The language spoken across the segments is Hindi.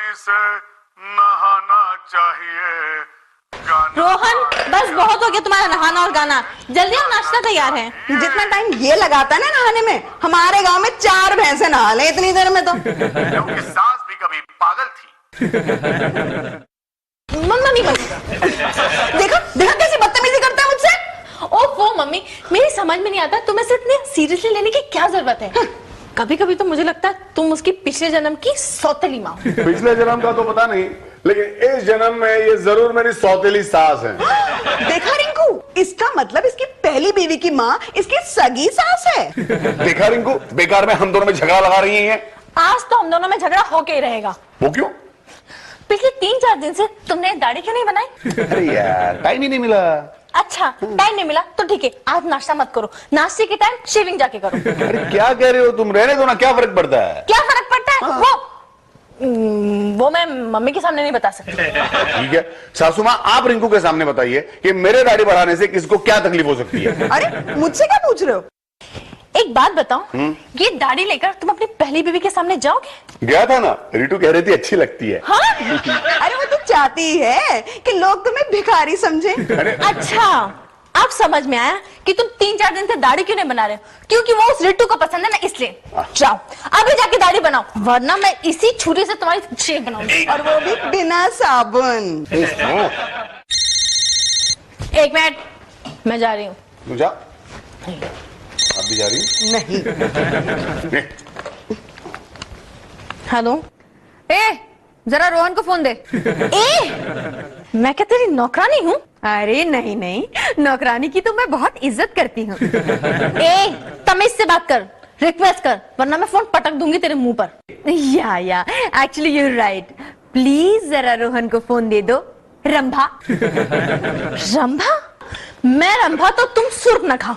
पानी से नहाना चाहिए। रोहन, बस बहुत हो गया तुम्हारा नहाना और गाना। जल्दी आओ, नाश्ता तैयार है। जितना टाइम ये लगाता है ना नहाने में, हमारे गांव में 4 भैंसे नहा ले इतनी देर में तो। क्योंकि सास भी कभी पागल थी। मम्मी देखा देखा कैसी बदतमीजी करता है मुझसे। ओफो मम्मी, मेरी समझ में नहीं आता तुम्हें इसे इतने सीरियसली लेने की क्या जरूरत है। कभी कभी तो मुझे लगता है तुम उसकी पिछले जन्म की सौतेली माँ। पिछले जन्म का तो पता नहीं, लेकिन इस जन्म में ये जरूर मेरी सौतेली सास है। देखा रिंकू, इसका मतलब इसकी पहली बीवी की माँ इसकी सगी सास है। देखा रिंकू, बेकार में हम दोनों में झगड़ा लगा रही हैं। आज तो हम दोनों में झगड़ा होके ही रहेगा। वो क्यों? पिछले 3-4 दिन से तुमने दाढ़ी क्यों नहीं बनाई? अरे यार, टाइम ही नहीं मिला। अच्छा, टाइम नहीं मिला तो ठीक है, आज नाश्ता मत करो, नाश्ते के टाइम शेविंग जाके करो। अरे क्या कह रहे हो तुम, रहने दो ना, क्या फर्क पड़ता है? क्या फर्क पड़ता है? वो मैं मम्मी के सामने नहीं बता सकती। ठीक है सासू माँ, आप रिंकू के सामने बताइए कि मेरे दाढ़ी बढ़ाने से किसको क्या तकलीफ हो सकती है। अरे मुझसे क्या पूछ रहे हो? एक बात बताओ, ये दाढ़ी लेकर तुम अपनी पहली बीवी के सामने जाओगे? गया था ना, रिटू कह रही थी अच्छी लगती है। हाँ? अरे वो तो चाहती है कि लोग तुम्हें भिखारी समझे। अच्छा, अब समझ में आया कि तुम 3-4 दिन से दाढ़ी क्यों नहीं बना रहे हो। क्योंकि वो उस रिट्टू को पसंद है ना, इसलिए। जाओ अभी जाके दाढ़ी बनाओ, वरना मैं इसी छुरी से तुम्हारी शेव बनाऊंगी, और वो भी बिना साबुन। 1 मिनट, मैं जा रही हूँ। तू जा, आप भी जा रही? नहीं। हेलो, जरा रोहन को फोन दे। मैं क्या तेरी नौकरानी हूँ? अरे नहीं नहीं, नौकरानी की तो मैं बहुत इज्जत करती हूँ। तमीज से बात कर, रिक्वेस्ट कर, वरना मैं फोन पटक दूंगी तेरे मुंह पर। या एक्चुअली यू राइट, प्लीज जरा रोहन को फोन दे दो। रंभा। रंभा? मैं रंभा तो तुम सुर्ख न खाओ।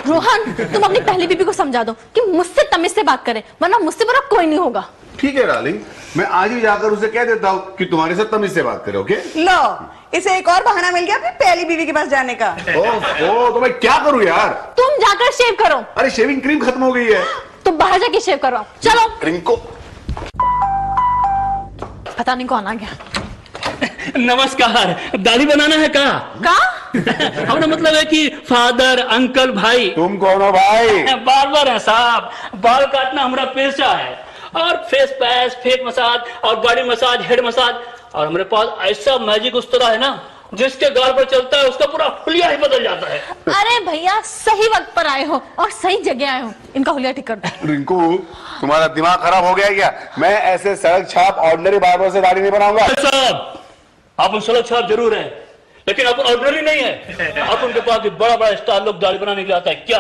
रोहन, तुम अपनी पहली बीबी को समझा दो कि मुझसे तमीज से बात करे, वरना मुझसे बुरा कोई नहीं होगा। ठीक है डार्लिंग, मैं आज ही जाकर उसे कह देता हूँ कि तुम्हारे साथ तमीज से बात करे। ओके? लो, इसे एक और बहाना मिल गया अपनी पहली बीवी के पास जाने का। ओ, तो मैं क्या करूँ यार? तुम जाकर शेव करो। अरे शेविंग क्रीम खत्म हो गई है। तुम बाहर जाके शेव करो, चलो। रिंको, पता नहीं कौन आ गया। नमस्कार, दाढ़ी बनाना है का? हमारा मतलब है कि फादर, अंकल, भाई। तुम कौन हो भाई? बार्बर है साहब, बाल काटना हमारा पेशा है। और फेस पैच, फेस मसाज और बॉडी मसाज, हेड मसाज, और हमारे पास ऐसा मैजिक उस्तरा है ना, जिसके गाल पर चलता है उसका पूरा हुलिया ही बदल जाता है। अरे भैया, सही वक्त पर आए हो और सही जगह आए हो, इनका हुलिया ठीक कर दो। रिंकू, तुम्हारा दिमाग खराब हो गया क्या? मैं ऐसे सड़क छाप ऑर्डिनरी बार्बर से दाढ़ी नहीं बनाऊंगा। साहब, आप सड़क छाप जरूर है, लेकिन आप ऑर्डिनरी नहीं है। आप उनके पास भी बड़ा बड़ा स्टार लोग दाढ़ी बनाने के लिए आता है क्या?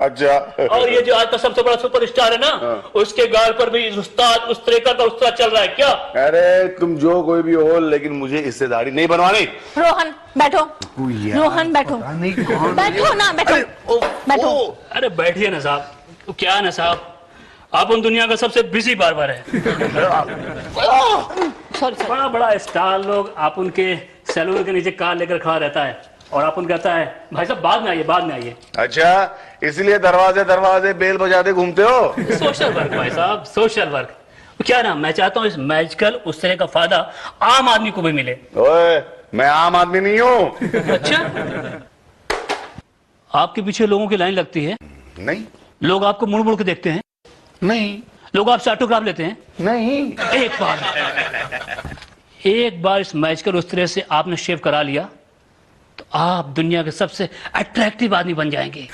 अच्छा। और ये जो आज का सबसे बड़ा सुपर स्टार है ना, उसके गाल पर भी उस्ताद उस्तरेका का उस्ताद चल रहा है क्या? अरे तुम जो कोई भी हो, लेकिन मुझे इससे दाढ़ी नहीं बनवानी। रोहन बैठो। रोहन बैठो, बैठो ना, बैठो बैठो। अरे बैठिए ना साहब। तो क्या है ना साहब, आप उन दुनिया का सबसे बिजी बार्बर है। बड़ा बड़ा स्टार लोग आप उनके सैलून के नीचे कार लेकर खड़ा रहता है, और आप उनका कहता है भाई साहब बाद में आइए, बाद में आइए। अच्छा, इसलिए दरवाजे दरवाजे बेल बजाते घूमते हो? सोशल वर्क भाई साहब, सोशल वर्क। क्या ना, मैं चाहता हूँ इस मैजिकल उस तरह का फायदा आम आदमी को भी मिले। ओए, मैं आम आदमी नहीं हूँ। अच्छा, आपके पीछे लोगों की लाइन लगती है? नहीं। लोग आपको मुड़ मुड़ के देखते हैं? नहीं। लोग आपसे ऑटोग्राफ लेते हैं? नहीं। एक बार इस मैजिकल उस तरह से आपने शेव करा लिया तो आप दुनिया के सबसे अट्रैक्टिव आदमी बन जाएंगे।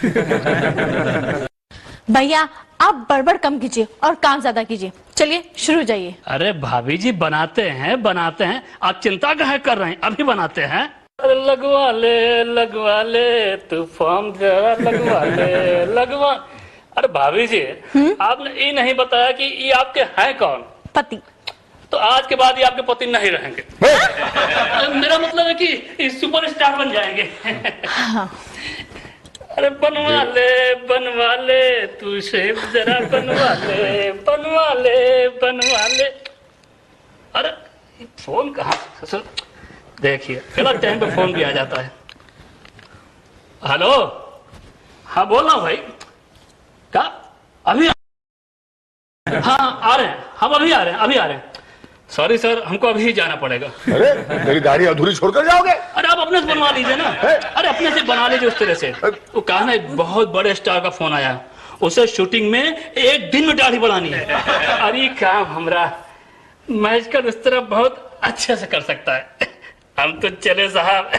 भैया, आप बड़बड़ कम कीजिए और काम ज्यादा कीजिए। चलिए शुरू जाइए। अरे भाभी जी, बनाते हैं बनाते हैं, आप चिंता काहे कर रहे हैं, अभी बनाते हैं। अरे लगवा ले तू फॉर्म जरा, लगवा। अरे भाभी जी, आपने ये नहीं बताया कि ये आपके हैं कौन? पति। तो आज के बाद ये आपके पति नहीं रहेंगे। मेरा मतलब है कि सुपरस्टार बन जाएंगे। हाँ। अरे बनवा ले तू शेव जरा, बनवा ले। अरे फोन कहाँ? देखिए गलत टाइम पे फोन भी आ जाता है। हेलो, हाँ बोल रहा हूँ भाई। क्या? अभी? हाँ आ रहे हैं। हम अभी आ रहे हैं, अभी आ रहे हैं। सॉरी सर, हमको अभी जाना पड़ेगा। अरे मेरी दाढ़ी अधूरी छोड़कर जाओगे? अरे आप अपने से बनवा लीजिए ना। अरे अपने से बना लीजिए उस तरह से। वो कहा ना, एक बहुत बड़े स्टार का फोन आया, उसे शूटिंग में 1 दिन में दाढ़ी बढ़ानी है। अरे काम हमरा मैच कर उस तरह बहुत अच्छे से कर सकता है। हम तो चले साहब।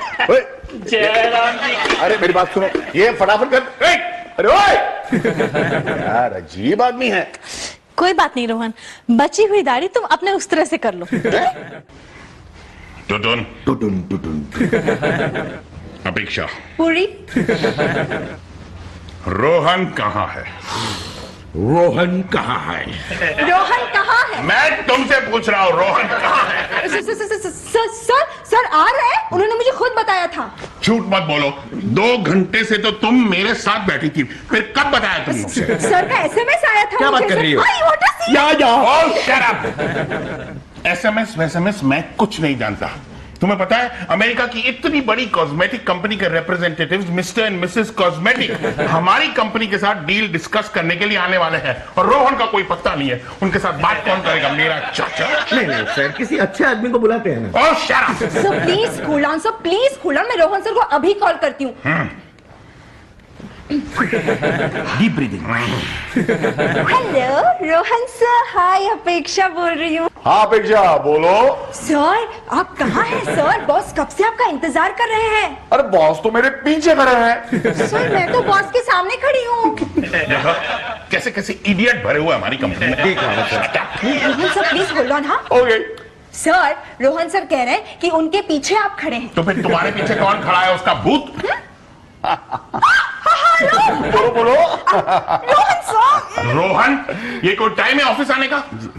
जय राम जी। अरे मेरी बात सुनो, ये फटाफट कर। अरे ओए यार, अजीब आदमी है। कोई बात नहीं रोहन, बची हुई दाढ़ी तुम अपने उस तरह से कर लो। टुटुन टुटुन टुटुन। अपेक्षा, पूरी। रोहन कहाँ है? रोहन कहाँ है? रोहन कहाँ है? मैं तुमसे पूछ रहा हूँ, रोहन कहाँ है? सर आ रहे हैं, उन्होंने मुझे खुद बताया था। झूठ मत बोलो, 2 घंटे से तो तुम मेरे साथ बैठी थी, फिर कब बताया तुमने मुझसे? सर का एसएमएस आया था। क्या बात कर रही हो? एसएमएस वैसएमएस मैं कुछ नहीं जानता। तुम्हें पता है, अमेरिका की इतनी बड़ी कॉस्मेटिक कंपनी के representatives mister and Mrs cosmetic हमारी कंपनी के साथ डील डिस्कस करने के लिए आने वाले हैं, और रोहन का कोई पत्ता नहीं है। उनके साथ बात कौन करेगा? मेरा चाचा। नहीं सर, किसी अच्छे आदमी को बुलाते हैं ना। और शराब। Sir please cool down, sir please cool down. मैं रोहन सर को अभी कॉल करती हूँ। Deep breathing. Hello Rohan sir, hi Apeksha बोल रही हूँ। हाँ अपेक्षा, बोलो। सर आप कहाँ हैं सर? बॉस कब से आपका इंतजार कर रहे हैं। अरे बॉस तो मेरे पीछे खड़े हैं। सर मैं तो बॉस के सामने खड़ी हूँ। कैसे कैसे इडियट भरे हुए हमारी कंपनी में। Rohan sir please hold on. हाँ ओके। सर, रोहन सर कह रहे हैं कि उनके पीछे आप खड़े हैं। तो फिर तुम्हारे पीछे कौन खड़ा है? उसका भूत? बोलो बोलो। रोहन सर। रोहन, ये कोई टाइम है ऑफिस आने का?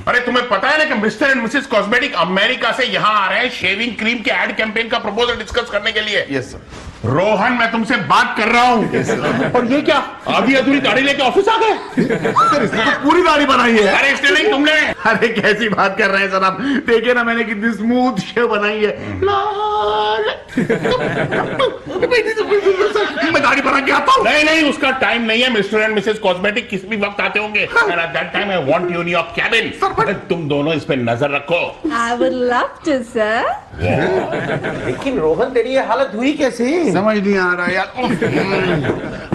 अरे तुम्हें पता है ना कि mister and Mrs cosmetic America से यहाँ आ रहे हैं शेविंग क्रीम के एड कैंपेन का प्रपोजल डिस्कस करने के लिए। Yes sir. रोहन, मैं तुमसे बात कर रहा हूँ। और ये क्या, आधी अधूरी दाढ़ी लेके ऑफिस आ गए? सर इसने तो पूरी दाढ़ी बनाई है। अरे इसने नहीं, तुमने। अरे कैसी बात कर रहे हैं सर आप? देखिए ना मैंने कितनी स्मूथ शेव बनाई है। मैं दाढ़ी बना के आता हूँ। नहीं नहीं, उसका टाइम नहीं है। मिस्टर एंड मिसेस कॉस्मेटिक किसी भी वक्त आते होंगे। And at that time I want you in your cabin. तुम दोनों इस पे नजर रखो। I would love to, sir. लेकिन रोहन, तेरी ये हालत हुई कैसे? समझ नहीं आ रहा यार।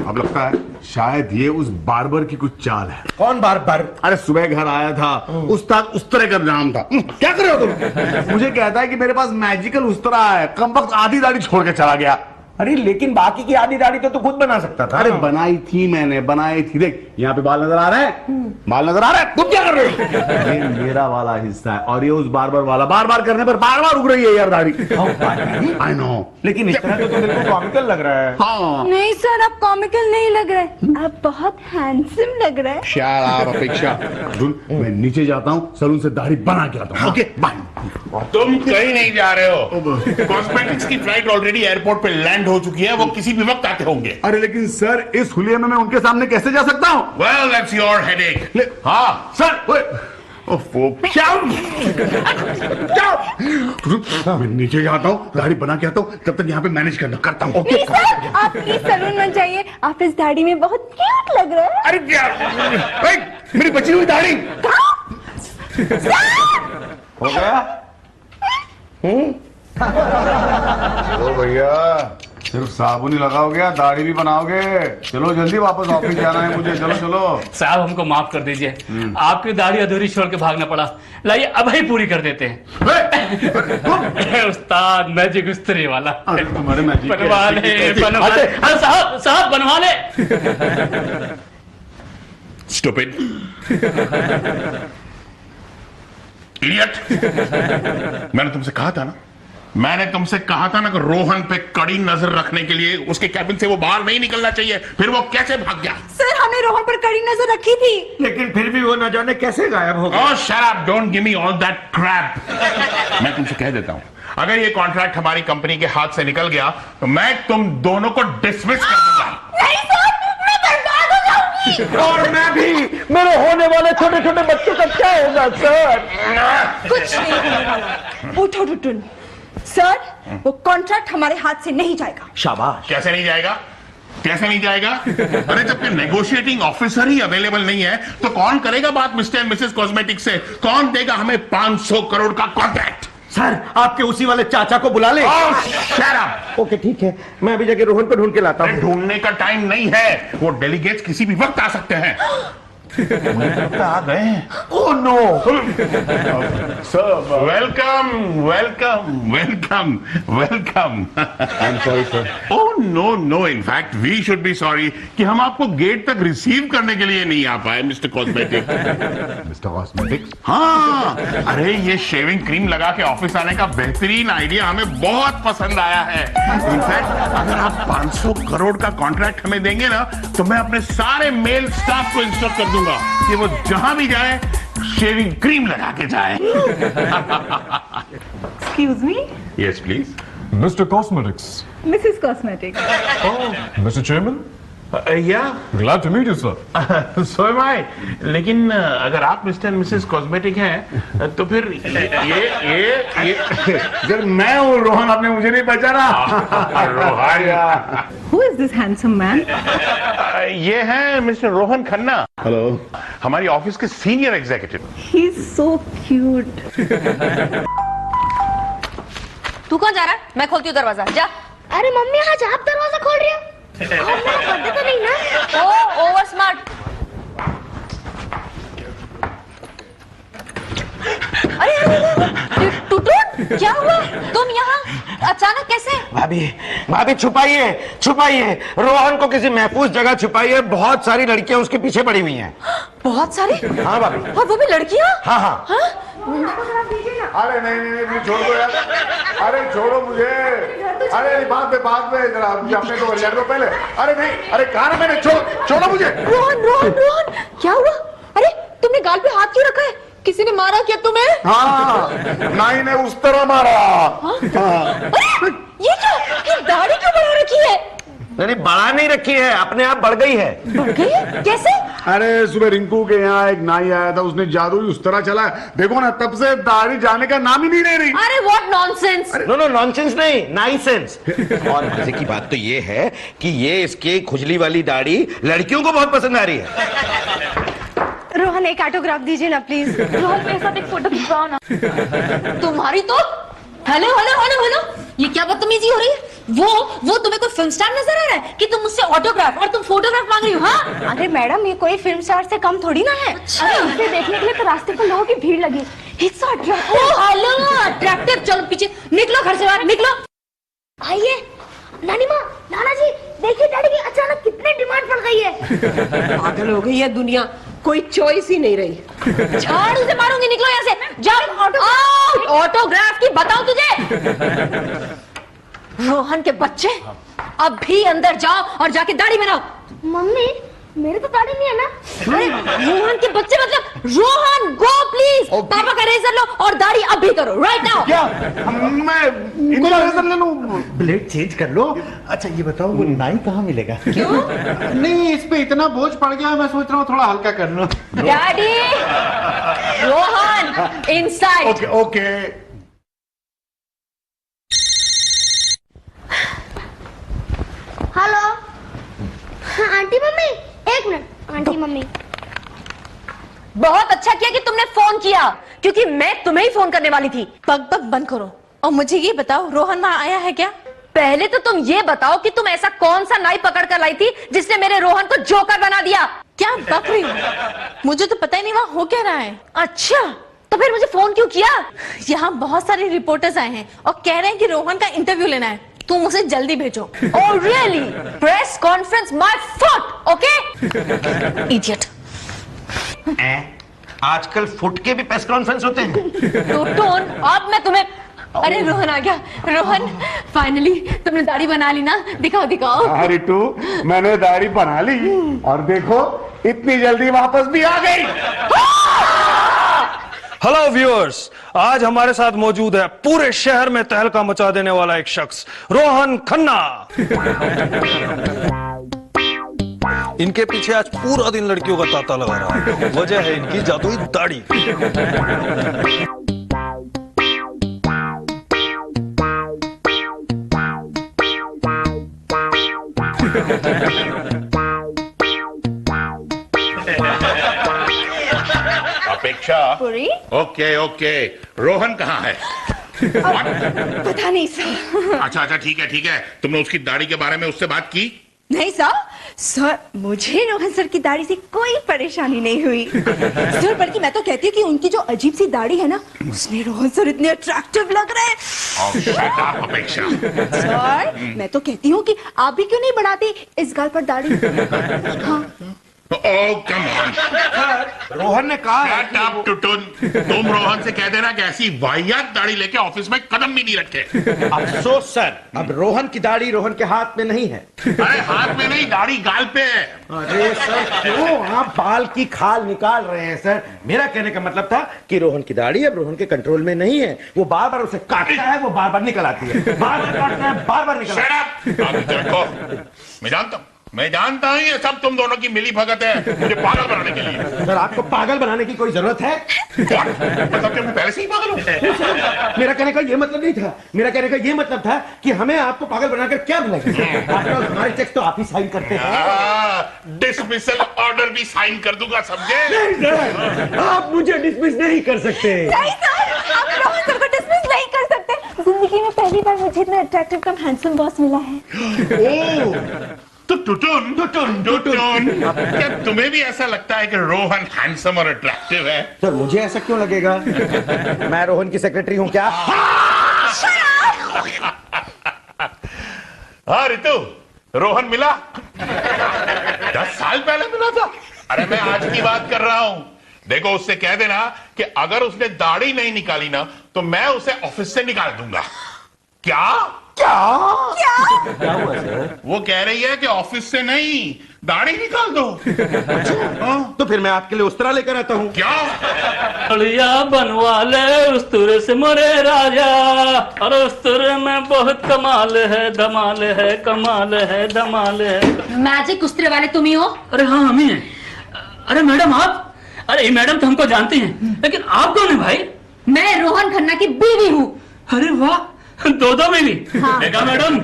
अब लगता है शायद ये उस बार्बर की कुछ चाल है। कौन बार्बर? अरे सुबह घर आया था, उस्ताद उस्तरे का नाम था। क्या कर रहे हो तुम? मुझे कहता है कि मेरे पास मैजिकल उस्तरा है, कम वक्त आधी दाढ़ी छोड़ के चला गया। अरे लेकिन बाकी की आधी दाढ़ी तो तू खुद बना सकता था। अरे बनाई थी मैंने, बनाई थी। देख यहाँ पे बाल नजर आ रहे हैं, बाल नजर आ रहे हैं। तुम क्या कर रहे हो? ये मेरा वाला हिस्सा है और ये उस बार्बर वाला। बार बार करने पर बार बार उग रही है यार दाढ़ी। आई नो, लेकिन इस तरह तो बिल्कुल कॉमिकल लग रहा है। हाँ। नहीं सर, आप कॉमिकल नहीं लग रहे, आप बहुत हैंडसम लग रहे हैं। शाबाश अपेक्षा। मैं नीचे जाता हूँ, सलून से दाढ़ी बना के आता हूँ। Okay bye. तुम कहीं नहीं जा रहे हो। कॉस्मेटिक्स की फ्लाइट ऑलरेडी एयरपोर्ट पे लैंड हो चुकी है, वो किसी भी वक्त आते होंगे। अरे लेकिन सर इस हुलिये में मैं उनके सामने कैसे जा सकता हूँ? Well, that's your headache. हाँ सर मैं नीचे जाता हूँ, दाढ़ी बना के आता हूँ, तब तक यहाँ पे मैनेज करता हूँ। नहीं सर, आप प्लीज सलून में जाइए, आप इस दाढ़ी में बहुत क्यूट लग रहे हैं। अरे क्या मेरी बची हुई दाढ़ी हो गया? ओ भैया, सिर्फ साबुन ही लगाओगे या दाढ़ी भी बनाओगे? चलो जल्दी वापस ऑफिस जाना है मुझे। चलो चलो। साहब हमको माफ कर दीजिए, आपकी दाढ़ी अधूरी छोड़ के भागना पड़ा। लाइए अब ही पूरी कर देते हैं। उस्ताद मैजिक उस्तरे वाला। अरे तुम्हारे मैजिक बनवा ले, बनवा ले। अरे साहब साहब बनवा ले। Stupid. Idiot. मैंने तुमसे कहा था ना कि रोहन पे कड़ी नजर रखने के लिए उसके कैबिन से वो बाहर नहीं निकलना चाहिए। फिर वो कैसे भाग गया? सर हमने रोहन पर कड़ी नजर रखी थी, लेकिन फिर भी वो न जाने कैसे गायब हो गया। Oh, shut up! Don't give me all that crap. मैं तुमसे कह देता हूँ, अगर ये कॉन्ट्रैक्ट हमारी कंपनी के हाथ से निकल गया तो मैं तुम दोनों को डिसमिस कर दूंगा। नहीं सर, मैं बर्बाद हो जाऊंगी। और मैं भी। मेरे होने वाले छोटे छोटे बच्चों का क्या होगा सर? कुछ नहीं होने वाला। उठो टुटुन। सर वो कॉन्ट्रैक्ट हमारे हाथ से नहीं जाएगा। शाबाश। कैसे नहीं जाएगा? कैसे नहीं जाएगा? अरे जबकि नेगोशिएटिंग ऑफिसर ही अवेलेबल नहीं है तो कौन करेगा बात मिस्टर एंड मिसेस कॉस्मेटिक से? कौन देगा हमें 500 करोड़ का कॉन्ट्रैक्ट? सर आपके उसी वाले चाचा को बुला ले। Shut up. ओके ठीक है, मैं अभी जाके रोहन को ढूंढ के लाता हूँ। ढूंढने का टाइम नहीं है, वो डेलीगेट्स किसी भी वक्त आ सकते हैं। आ गए। Oh no. Welcome welcome welcome welcome. I am sorry sir. Oh no no, in fact we should be sorry कि हम आपको गेट तक रिसीव करने के लिए नहीं आ पाए मिस्टर कॉस्मेटिक। Mister cosmetics? हाँ, अरे ये शेविंग क्रीम लगा के ऑफिस आने का बेहतरीन आइडिया हमें बहुत पसंद आया है। इनफैक्ट अगर आप 500 करोड़ का कॉन्ट्रैक्ट हमें देंगे ना तो मैं अपने सारे मेल स्टाफ को इंस्ट्रक्ट कर दूंगा कि वो जहां भी जाए शेविंग क्रीम लगा के जाए। Excuse me, yes please. Mr. Cosmetics. Mrs. Cosmetic. Mr. Chairman, या glad to meet you, sir. So am I. लेकिन अगर आप मिस्टर एंड मिसेस कॉस्मेटिक हैं तो फिर ये सर मैं हूँ रोहन, आपने मुझे नहीं पहचाना? Rohan. Who is this handsome man? ये है मिस्टर रोहन खन्ना, हेलो। हमारी ऑफिस के senior executive. He's so cute. तू कौन जा रहा है? मैं खोलती हूँ दरवाजा, जा। अरे मम्मी आज आप दरवाजा खोल रही हो? और मेरा बर्थडे तो नहीं ना? ओ ओवर स्मार्ट। अरे टूटूट, क्या हुआ? तुम यहाँ अचानक कैसे? भाभी छुपाइए छुपाइए, रोहन को किसी महफूज जगह छुपाइए, बहुत सारी लड़कियां उसके पीछे पड़ी हुई हैं। बहुत सारी? हाँ भाभी। और वो भी लड़कियाँ? हाँ हाँ। अरे नहीं मुझे छोड़ दो यार। अरे छोड़ो मुझे। अरे बाद में जरा अपने को लड़ दो पहले। अरे नहीं, अरे कहा ना मैंने, छोड़ो मुझे। रोहन क्या हुआ? अरे तुमने गाल पे हाथ क्यों रखा है? किसी ने मारा क्या तुम्हें? हाँ, नाई ने उस तरह मारा। अरे ये क्या? ये दाढ़ी क्यों बढ़ा रखी है? नहीं बड़ा नहीं रखी है, अपने आप बढ़ गई है। बढ़ गई है? कैसे? अरे सुबह रिंकू के यहाँ एक नाई आया था, उसने जादू ही उस तरह चला, देखो ना तब से दाढ़ी जाने का नाम ही नहीं ले रही। अरे व्हाट नॉनसेंस। नो नॉनसेंस नहीं, नाइसेंस। और मजे की बात तो ये है कि ये इसकी खुजली वाली दाढ़ी लड़कियों को बहुत पसंद आ रही है। रोहन एक ऑटोग्राफ दीजिए ना प्लीज। रोहन मेरे साथ एक फोटो खिंचवाओ ना। तुम्हारी तो हेलो हेलो हेलो हेलो, ये क्या बदतमीजी हो रही है? वो तुम्हें कोई फिल्म स्टार नजर आ रहा है कि तुम मुझसे ऑटोग्राफ और तुम फोटोग्राफ मांग रही हो? हाँ अरे मैडम ये कोई फिल्म स्टार से कम थोड़ी ना है। अरे इसे देखने के लिए तो रास्ते पर लोगों की भीड़ लगी। It's attractive. हेलो अट्रैक्टिव, चलो पीछे निकलो, घर से बाहर निकलो। आइए नानी माँ, नाना जी, देखिए डैडी की अचानक कितनी डिमांड बढ़ गई है। पागल हो गई है दुनिया, कोई चॉइस ही नहीं रही। झाड़ू से मारूंगी, निकलो यहाँ से, जाओ। ऑटोग्राफ की बताओ तुझे। रोहन के बच्चे, अब भी अंदर जाओ और जाके दाढ़ी बनाओ। मम्मी मेरे तो दाढ़ी नहीं है ना। अरे रोहन के बच्चे मतलब रोहन, गो प्लीज, पापा का रेजर लो और दाढ़ी अब भी करो राइट नाउ। क्या मैं इनका रेजर ले लूं? ब्लेड चेंज कर लो। अच्छा ये बताओ वो नाई कहाँ मिलेगा? क्यों? नहीं इस पे इतना बोझ पड़ गया, मैं सोच रहा हूँ थोड़ा हल्का कर लो। Daddy, Rohan inside. Okay okay. Hello हाँ, आंटी मम्मी, एक मिनट। आंटी मम्मी बहुत अच्छा किया कि तुमने फोन किया, क्योंकि मैं तुम्हें ही फोन करने वाली थी। बक बक बंद करो और मुझे ये बताओ, रोहन वहां आया है क्या? पहले तो तुम ये बताओ कि तुम ऐसा कौन सा नाई पकड़ कर लाई थी जिसने मेरे रोहन को जोकर बना दिया? क्या बक रही हो? मुझे तो पता ही नहीं वहां हो क्या रहा है। अच्छा तो फिर मुझे फोन क्यों किया? यहाँ बहुत सारे रिपोर्टर्स आए हैं और कह रहे हैं कि रोहन का इंटरव्यू लेना है, तुम उसे जल्दी भेजो। Oh really? Press conference my foot, okay? Idiot. आजकल फुट के भी प्रेस कॉन्फ्रेंस होते हैं। तो टोन, अब मैं तुम्हें। अरे रोहन आ गया। रोहन फाइनली तुमने दाढ़ी बना ली ना? दिखाओ दिखाओ। हाँ रितु, मैंने दाढ़ी बना ली और देखो इतनी जल्दी वापस भी आ गई। हेलो व्यूअर्स, आज हमारे साथ मौजूद है पूरे शहर में तहलका मचा देने वाला एक शख्स, रोहन खन्ना। इनके पीछे आज पूरा दिन लड़कियों का तांता लगा रहा है, वजह है इनकी जादुई दाढ़ी। अपेक्षा। पुरी? ओके ओके, रोहन कहाँ है? पता नहीं सर। अच्छा ठीक है, तुमने उसकी दाढ़ी के बारे में उससे बात की? नहीं सर, मुझे रोहन सर की दाढ़ी से कोई परेशानी नहीं हुई। सर बल्कि मैं तो कहती हूँ कि उनकी जो अजीब सी दाढ़ी है ना, उसमें रोहन सर इतने अट्रैक्टिव लग रहे हैं। shut up, अपेक्षा। सर मैं तो कहती हूँ कि आप भी क्यों नहीं बढ़ाते इस गाल पर दाढ़ी? हाँ। Come on. रोहन ने कहा है Shut up, टुटुन। तुम रोहन से कह देना कि ऐसी वाहियात दाढ़ी लेके ऑफिस में कदम भी नहीं रखे। अफसोस सर, अब रोहन की दाढ़ी रोहन के हाथ में नहीं है। अरे हाथ में नहीं, दाढ़ी गाल पे है। अरे सर क्यों आप बाल की खाल निकाल रहे हैं सर? मेरा कहने का मतलब था कि रोहन की दाढ़ी अब रोहन के कंट्रोल में नहीं है। वो बार बार उसे काटता है, वो बार बार निकल आती है, बार बार काटता है, बार बार निकल आती है। Shut up! देखो, मैं जानता हूँ ये सब तुम दोनों की मिली भगत है मुझे पागल बनाने के लिए। सर आपको पागल बनाने की कोई जरूरत है? मतलब कि मैं पहले से ही पागल हूँ? मेरा कहने का ये मतलब नहीं था। मेरा कहने का ये मतलब था कि हमें आपको पागल बनाकर क्या मिलेगा? हमारे चेक तो आप ही साइन करते हैं। डिसमिसल ऑर्डर भी साइन कर दूंगा, समझे? नहीं सर, आप मुझे डिसमिस नहीं कर सकते। नहीं सर, आप रोहन सर को डिसमिस नहीं कर सकते। जिंदगी में पहली बार मुझे इतना अट्रैक्टिव कम हैंडसम बॉस मिला है। तो टुटुन, क्या तुम्हें भी ऐसा लगता है कि रोहन हैंडसम और अट्रैक्टिव है? सर मुझे ऐसा क्यों लगेगा? मैं रोहन की सेक्रेटरी हूँ क्या? हाँ रितु, रोहन मिला? 10 साल पहले मिला था। अरे मैं आज की बात कर रहा हूँ। देखो उससे कह देना कि अगर उसने दाढ़ी नहीं निकाली ना तो मैं उसे ऑफिस से निकाल दूंगा। क्या हुआ सर? वो कह रही है कि ऑफिस से नहीं, दाढ़ी निकाल दो। तो फिर मैं आपके लिए उस तरह लेकर आता हूँ। क्या? अड़िया बनवा ले उस तुरे से मोरे राजा, और उस तुरे में बहुत कमाल है, धमाल है, कमाल है, धमाल है। मैजिक उस्तरे वाले तुम ही हो? अरे हाँ हम ही हैं। अरे मैडम आप? अरे मैडम तो हमको जानती हैं, लेकिन आप कौन है भाई? मैं रोहन खन्ना की बीवी हूँ। अरे वाह, दो मिली। हाँ। देखा मैडम,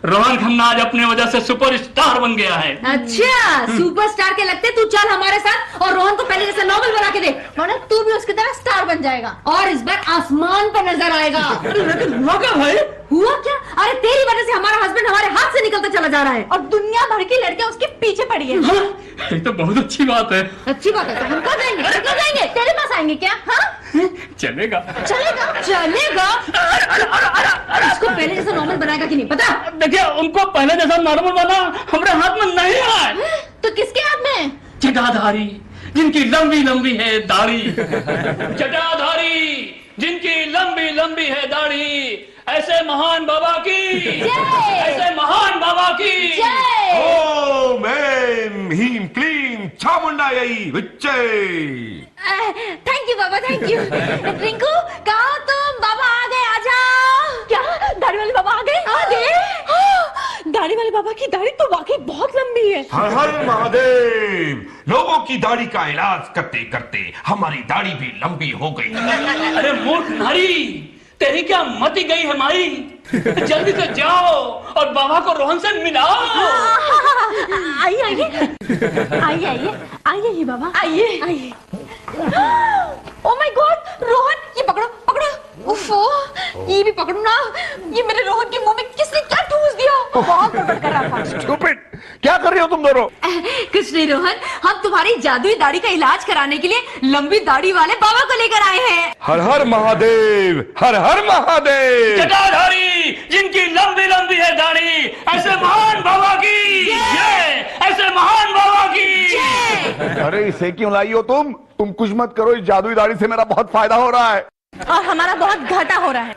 रोहन खन्ना आज अपने वजह से सुपरस्टार बन गया है। अच्छा, सुपरस्टार के लगते तू चल हमारे साथ और रोहन को पहले जैसा नॉवल बना के दे, वरना तू भी उसकी तरह स्टार बन जाएगा और इस बार आसमान पर नजर आएगा। अरे लेकिन हुआ क्या भाई? हुआ क्या? अरे तेरी वजह से हमारा हस्बैंड हमारे हाथ से निकलता चला जा रहा है और दुनिया भर की लड़कियां उसके पीछे पड़ी है। हाँ, ये तो बहुत अच्छी बात है। अच्छी बात है, तो हम कब जाएंगे? तेरे पास आएंगे क्या? हाँ चलेगा। इसको पहले जैसा नॉर्मल बनाएगा कि नहीं पता? देखिए उनको पहले जैसा नॉर्मल बना हमारे हाथ में नहीं है। तो किसके हाथ में? जटाधारी जिनकी लंबी लंबी है दाढ़ी, जटाधारी जिनकी लंबी लंबी है दाढ़ी, ऐसे महान बाबा की, ऐसे महान बाबा की। ओम ऐं ह्रीं क्लीं चामुंडायै विच्चे। थैंक यू बाबा, थैंक यू। रिंकू कहाँ हो तुम? बाबा आ गए, आ जाओ। क्या दाढ़ी वाले बाबा आ गए? दाढ़ी वाले बाबा की दाढ़ी तो वाकई बहुत लंबी है। हर हर महादेव। लोगों की दाढ़ी का इलाज करते करते हमारी दाढ़ी भी लंबी हो गई। अरे मूर्ख नारी, तेरी क्या मति गई है माई? जल्दी से जाओ और बाबा को रोहन से मिलाओ। आइए बाबा, आइए। ओह माय गॉड, रोहन ये पकड़ो। उफ़ो, ये भी पकड़ो ना। ये मेरे रोहन के मुंह में किसने क्या ठूस दिया? बहुत गड़बड़ कर रहा था। स्टूपिड, क्या कर रही हो तुम दोनों? कुछ नहीं रोहन, हम तुम्हारी जादुई दाढ़ी का इलाज कराने के लिए लंबी दाढ़ी वाले बाबा को लेकर आए हैं। हर हर महादेव, हर हर महादेव। जटाधारी जिनकी लंबी लंबी है दाढ़ी, ऐसे महान बाबा की, ऐसे महान बाबा की। अरे इसे क्यों लाई हो तुम कुछ मत करो, इस जादुई दाढ़ी से मेरा बहुत फायदा हो रहा है और हमारा बहुत घाटा हो रहा है।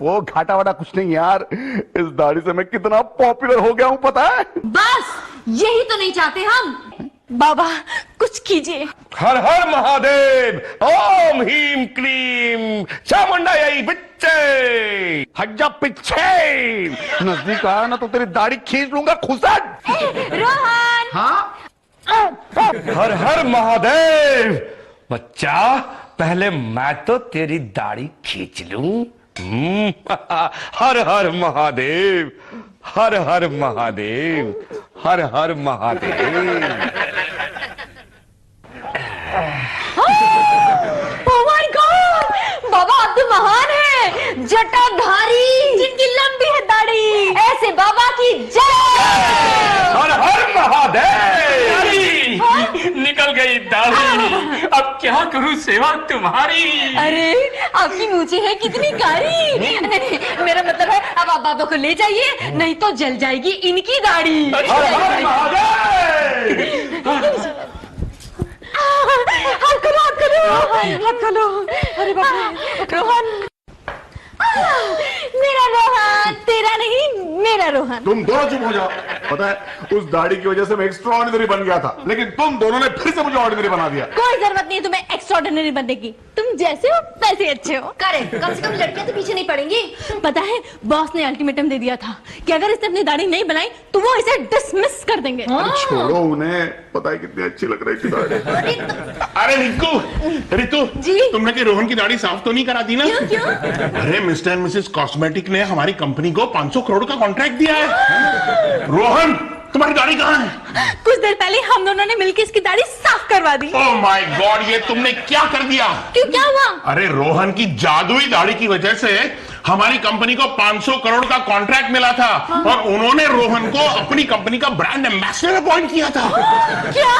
वो घाटा वाटा कुछ नहीं यार, इस दाढ़ी से मैं कितना पॉपुलर हो गया हूँ पता है? बस यही तो नहीं चाहते हम। बाबा कुछ कीजिए। हर हर महादेव। ओम ह्रीं क्लीं चामुंडायै विच्चे। हट जा पीछे, नजदीक आया ना तो तेरी दाढ़ी खींच लूंगा खुसट। रोहन। हाँ हर हर महादेव। बच्चा पहले मैं तो तेरी दाढ़ी खींच लूं। हर हर महादेव, हर हर महादेव, हर हर महादेव। Oh my God! बाबा आप तो महान हैं, जटाधारी जिनकी लंबी है दाढ़ी, ऐसे बाबा की जय। हर हर महादेव। निकल गई दाढ़ी, अब क्या करूं सेवा तुम्हारी। अरे आपकी मूछें है कितनी कारी। नहीं, मेरा मतलब है अब आप बाबा को ले जाइए, नहीं तो जल जाएगी इनकी दाढ़ी। हाथ खोलो। अरे बाप रे, रोहन। मेरा रोहन, तेरा नहीं मेरा रोहन। तुम दोनों चुप हो जाओ। पता है उस दाढ़ी की वजह से मैं एक्स्ट्राऑर्डिनरी बन गया था, लेकिन तुम दोनों ने फिर से मुझे ऑर्डिनरी बना दिया। कोई जरूरत नहीं है तुम्हें एक्स्ट्राऑर्डिनरी बनने की, तुम जैसे हो वैसे अच्छे हो। करेक्ट, कम से कम लड़कियां तो पीछे नहीं पड़ेंगी। पता है बॉस ने अल्टीमेटम दे दिया था कि अगर इसने अपनी दाढ़ी नहीं बनाई तो वो इसे डिसमिस कर देंगे। अरे छोड़ो उन्हें, पता है कितनी अच्छी लग रही थी दाढ़ी। अरे रितु जी? तुमने कि रोहन की दाढ़ी साफ तो नहीं करा दी ना? क्यों? अरे मिस्टर एंड मिसेस कॉस्मेटिक ने हमारी कंपनी को 500 करोड़ का कॉन्ट्रैक्ट दिया है। रोहन तुम्हारी दाढ़ी कहाँ है? कुछ देर पहले हम दोनों ने मिलकर इसकी दाढ़ी साफ करवा दी। ओह माय गॉड, ये तुमने क्या कर दिया? क्यों, क्या हुआ? अरे रोहन की जादुई दाढ़ी की वजह से हमारी कंपनी को 500 करोड़ का कॉन्ट्रैक्ट मिला था और उन्होंने रोहन को अपनी कंपनी का ब्रांड एम्बेसडर अपॉइंट किया था। क्या?